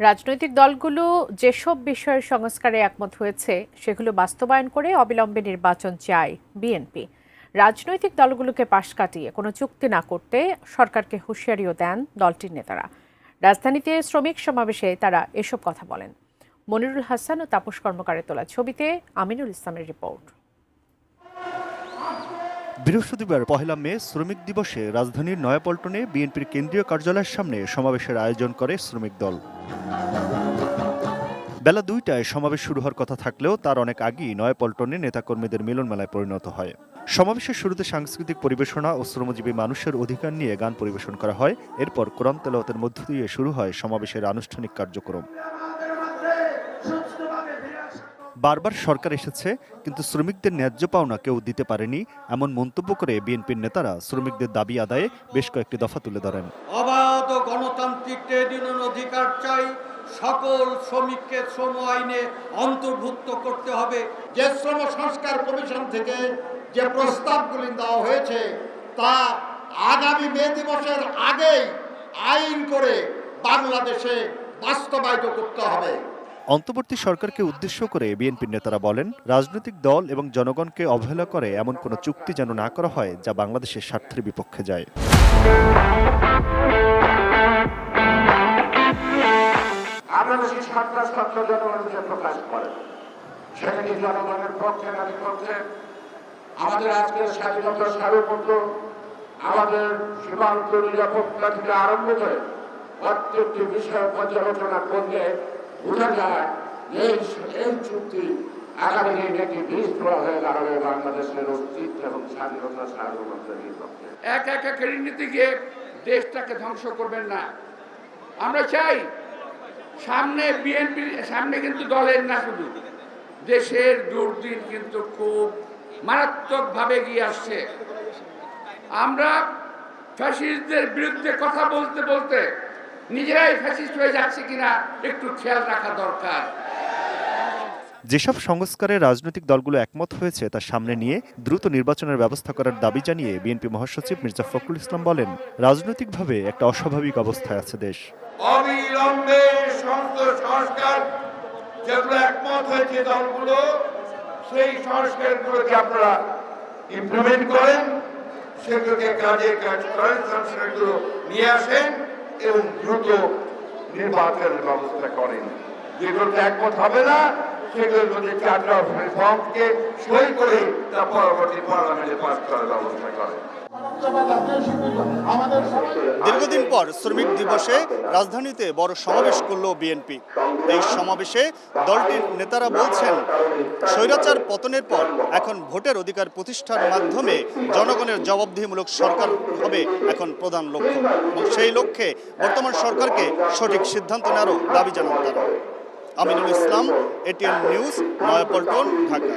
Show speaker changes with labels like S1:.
S1: রাজনৈতিক দলগুলো যেসব বিষয়ের সংস্কারে একমত হয়েছে সেগুলো বাস্তবায়ন করে অবিলম্বে নির্বাচন চায় বিএনপি। রাজনৈতিক দলগুলোকে পাশ কাটিয়ে কোনো চুক্তি না করতে সরকারকে হুঁশিয়ারিও দেন দলটির নেতারা। রাজধানীতে শ্রমিক সমাবেশে তারা এসব কথা বলেন। মনিরুল হাসান ও তাপস কর্মকারের তোলা ছবিতে আমিনুল ইসলামের রিপোর্ট।
S2: বৃহস্পতিবার ১ মে শ্রমিক দিবসে রাজধানীর নয়াপল্টনে বিএনপির কেন্দ্রীয় কার্যালয়ের সামনে সমাবেশের আয়োজন করে শ্রমিক দল। বেলা ২টায় সমাবেশ শুরু হওয়ার কথা থাকলেও তার অনেক আগেই নয়াপল্টনে নেতাকর্মীদের মিলনমেলায় পরিণত হয়। সমাবেশের শুরুতে সাংস্কৃতিক পরিবেশনা ও শ্রমজীবী মানুষের অধিকার নিয়ে গান পরিবেশন করা হয়। এরপর কোরআন তেলাওয়াতের মধ্য দিয়ে শুরু হয় সমাবেশের আনুষ্ঠানিক কার্যক্রম। বারবার সরকার এসেছে, কিন্তু শ্রমিকদের ন্যায্য পাওনা কেউ দিতে পারেনি, এমন মন্তব্য করে বিএনপির নেতারা শ্রমিকদের দাবি আদায়ে বেশ কয়েকটি দফা তুলে ধরেন।
S3: অবাধ গণতান্ত্রিক ট্রেড ইউনিয়ন অধিকার চাই, সকল শ্রমিককে শ্রম আইনে অন্তর্ভুক্ত করতে হবে। যে শ্রম সংস্কার কমিশন থেকে যে প্রস্তাবগুলি দেওয়া হয়েছে তা আগামী মে দিবসের আগেই আইন করে বাংলাদেশে বাস্তবায়িত করতে হবে।
S2: অন্তর্বর্তী সরকারকে উদ্দেশ্য করে বিএনপির নেতারা বলেন, রাজনৈতিক দল এবং জনগণকে অবহেলা করে এমন কোনো চুক্তি যেন না করা হয় যা বাংলাদেশের স্বার্থের বিপক্ষে যায়।
S4: আপনারা সেই সরকার জনগণকে প্রকাশ করেন, সেটা কি জনগণের পক্ষে না বিপক্ষে? আমাদের আজকের স্বাধীনতার সার্বভৌমত্ব, আমাদের সীমান্ত নিরাপত্তা থেকে আরম্ভ করে প্রত্যেকটি বিষয় পর্যালোচনা করলে বোঝা যায় এই চুক্তি আগামী দিনে একটি বীজ প্রয়োগ হয়ে দাঁড়াবে বাংলাদেশের অস্তিত্ব এবং স্বাধীনতা সার্বভৌমত্বের বিপক্ষে।
S5: এক নীতি গিয়ে দেশটাকে ধ্বংস করবেন না। আমরা চাই সামনে বিএনপি সামনে কিন্তু দলের না, শুধু দেশের দুর্দিন কিন্তু খুব মারাত্মকভাবে গিয়ে আসছে। আমরা ফ্যাসিস্টদের বিরুদ্ধে কথা বলতে বলতে নিজেরাই ফ্যাসিস্ট হয়ে যাচ্ছে কিনা একটু খেয়াল রাখা দরকার।
S2: যেসব সংস্কারে রাজনৈতিক দলগুলো একমত হয়েছে তা সামনে নিয়ে দ্রুত নির্বাচনের ব্যবস্থা করার দাবি জানিয়ে বিএনপি মহাসচিব মির্জা ফখরুল ইসলাম বলেন, রাজনৈতিকভাবে একটা অস্বাভাবিক অবস্থায় আছে দেশ।
S6: অবিলম্বে সংস্কার যেগুলো একমত হয়েছে দলগুলো, সেই সংস্কারগুলোকে আপনারা ইমপ্লিমেন্ট করেন, সেগুলোকে কাজে কাজ করেন, সংস্কারগুলো নিয়ে আসেন এবং দ্রুত নির্বাচনের ব্যবস্থা করেন। যেগুলোতে একমত হবে না সেগুলোর মধ্যে চার্টার অফ রিফর্মকে সই করে তা পরবর্তী পার্লামেন্টে পাস করার ব্যবস্থা করেন।
S2: দীর্ঘদিন পর শ্রমিক দিবসে রাজধানীতে বড় সমাবেশ করল বিএনপি। এই সমাবেশে দলটির নেতারা বলছেন, স্বৈরাচার পতনের পর এখন ভোটের অধিকার প্রতিষ্ঠার মাধ্যমে জনগণের জবাবদিহিমূলক সরকার হবে এখন প্রধান লক্ষ্য, এবং সেই লক্ষ্যে বর্তমান সরকারকে সঠিক সিদ্ধান্ত নেওয়ারও দাবি জানান তারা। Aminul Islam, ATN news, Naya Paltan, Dhaka.